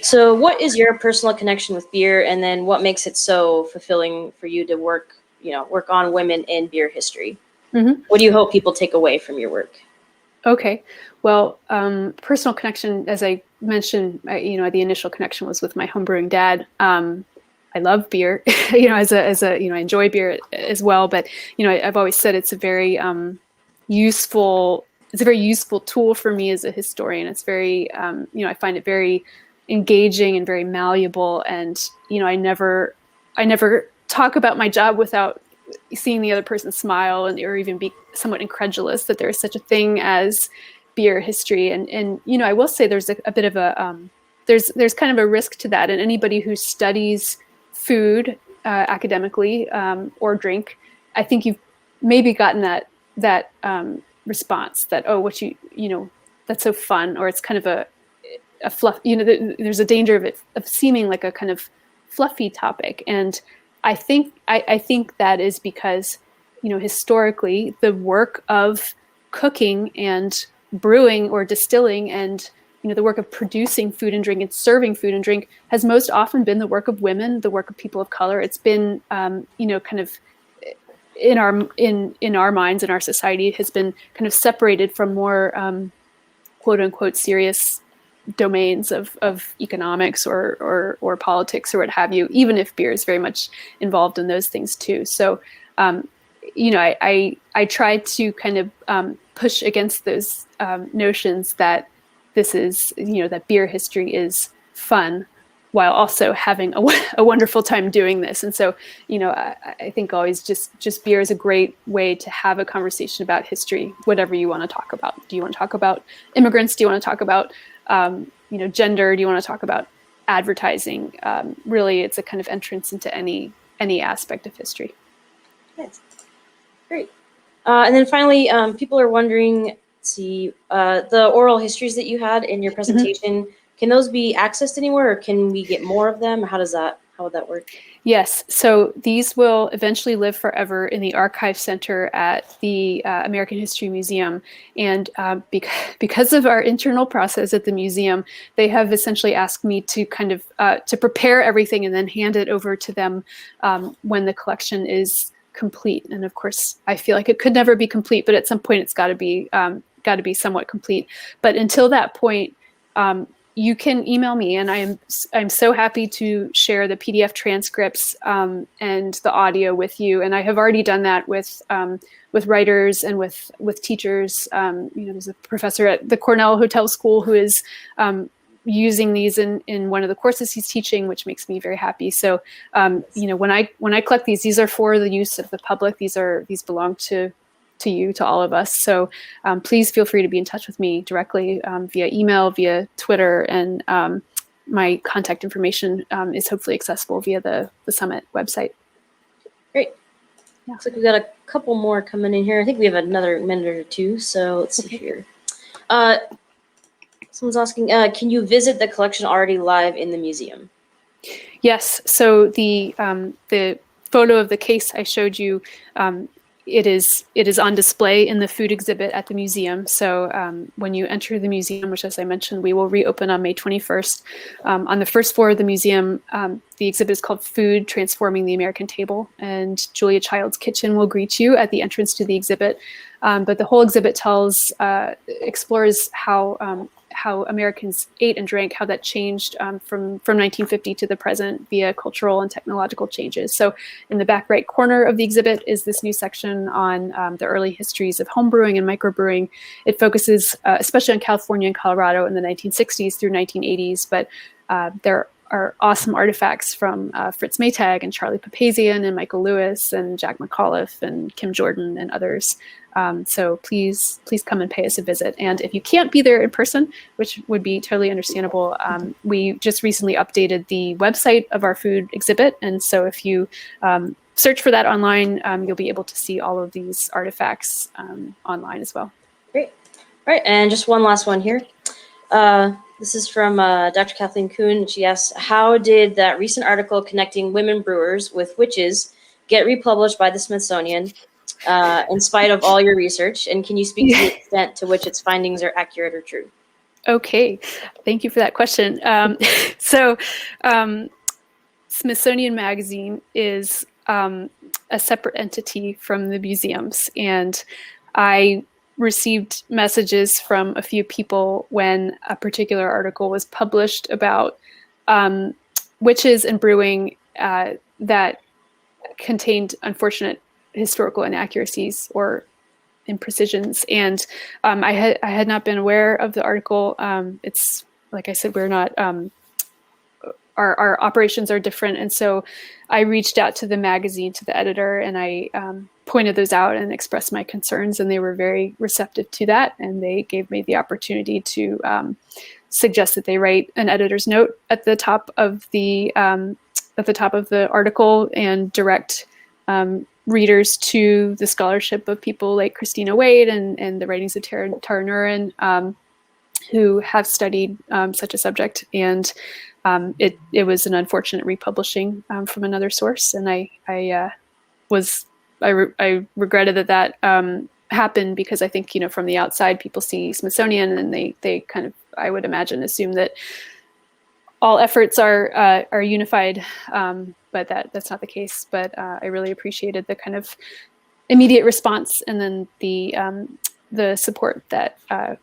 So what is your personal connection with beer, and then what makes it so fulfilling for you to work on women in beer history? Mm-hmm. What do you hope people take away from your work? Okay. Well, personal connection, as I mentioned, the initial connection was with my homebrewing dad. I love beer, I enjoy beer as well. But, I've always said it's a very useful tool for me as a historian. It's very, I find it very engaging and very malleable. And, I never talk about my job without seeing the other person smile or even be somewhat incredulous that there is such a thing as beer history. And I will say there's a bit of a there's kind of a risk to that. And anybody who studies food academically or drink, I think you've maybe gotten that response that, oh, what that's so fun, or it's kind of a fluff. There's a danger of seeming like a kind of fluffy topic. And I think that is because, historically, the work of cooking and brewing or distilling and the work of producing food and drink and serving food and drink has most often been the work of women, the work of people of color. It's been, kind of in our minds, in our society, has been kind of separated from more quote unquote serious domains of economics or politics or what have you, even if beer is very much involved in those things too. So, I try to kind of push against those notions that this is, that beer history is fun while also having a wonderful time doing this. And so, I think always just beer is a great way to have a conversation about history, whatever you want to talk about. Do you want to talk about immigrants? Do you want to talk about, gender? Do you want to talk about advertising? Really, it's a kind of entrance into any aspect of history. Nice. Great. And then finally, people are wondering, let's see, the oral histories that you had in your presentation, can those be accessed anywhere, or can we get more of them? How would that work? Yes. So these will eventually live forever in the Archive Center at the American History Museum. And because of our internal process at the museum, they have essentially asked me to kind of to prepare everything and then hand it over to them when the collection is complete. And of course, I feel like it could never be complete, but at some point it's got to be somewhat complete. But until that point, you can email me, and I'm so happy to share the PDF transcripts and the audio with you. And I have already done that with writers and with teachers. There's a professor at the Cornell Hotel School who is using these in one of the courses he's teaching, which makes me very happy. So, when I collect these are for the use of the public. These belong to you, to all of us. So please feel free to be in touch with me directly via email, via Twitter, and my contact information is hopefully accessible via the Summit website. Great. Yeah. Looks like we've got a couple more coming in here. I think we have another minute or two, so let's see here. Someone's asking, can you visit the collection already live in the museum? Yes. So the photo of the case I showed you, it is on display in the food exhibit at the museum. So when you enter the museum, which, as I mentioned, we will reopen on May 21st, on the first floor of the museum, the exhibit is called Food Transforming the American Table, and Julia Child's Kitchen will greet you at the entrance to the exhibit. But the whole exhibit explores how Americans ate and drank, how that changed from 1950 to the present via cultural and technological changes. So in the back right corner of the exhibit is this new section on the early histories of homebrewing and microbrewing. It focuses especially on California and Colorado in the 1960s through 1980s, but there are awesome artifacts from Fritz Maytag and Charlie Papazian and Michael Lewis and Jack Mcauliffe and Kim Jordan and others. So please come and pay us a visit. And if you can't be there in person, which would be totally understandable, we just recently updated the website of our food exhibit. And so if you search for that online, you'll be able to see all of these artifacts online as well. Great. All right. And just one last one here. This is from Dr. Kathleen Kuhn. She asks, how did that recent article connecting women brewers with witches get republished by the Smithsonian in spite of all your research? And can you speak to the extent to which its findings are accurate or true? Okay. Thank you for that question. So Smithsonian Magazine is a separate entity from the museums. And I received messages from a few people when a particular article was published about witches and brewing that contained unfortunate historical inaccuracies or imprecisions. And I had not been aware of the article. It's, like I said, we're not, our operations are different. And so I reached out to the magazine, to the editor, and I pointed those out and expressed my concerns, and they were very receptive to that. And they gave me the opportunity to suggest that they write an editor's note at the top of the article and direct readers to the scholarship of people like Christina Wade and the writings of Tara Nurin, who have studied such a subject. And it was an unfortunate republishing from another source, and I regretted that happen, because I think, from the outside, people see Smithsonian and they kind of, I would imagine, assume that all efforts are unified, but that's not the case. But I really appreciated the kind of immediate response, and then the support that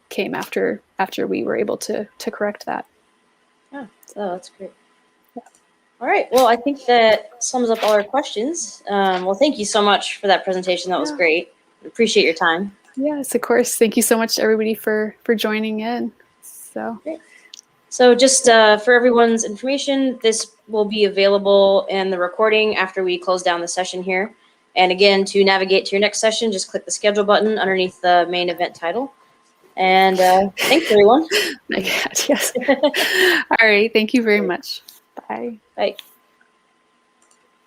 came after we were able to correct that. Yeah, so that's great. Yeah. All right. Well, I think that sums up all our questions. Well, thank you so much for that presentation. That was great. Appreciate your time. Yes, of course. Thank you so much, everybody, for joining in. So. Great. So just for everyone's information, this will be available in the recording after we close down the session here. And again, to navigate to your next session, just click the schedule button underneath the main event title. And thanks, everyone. My God, yes. All right. Thank you very much. Bye. Bye.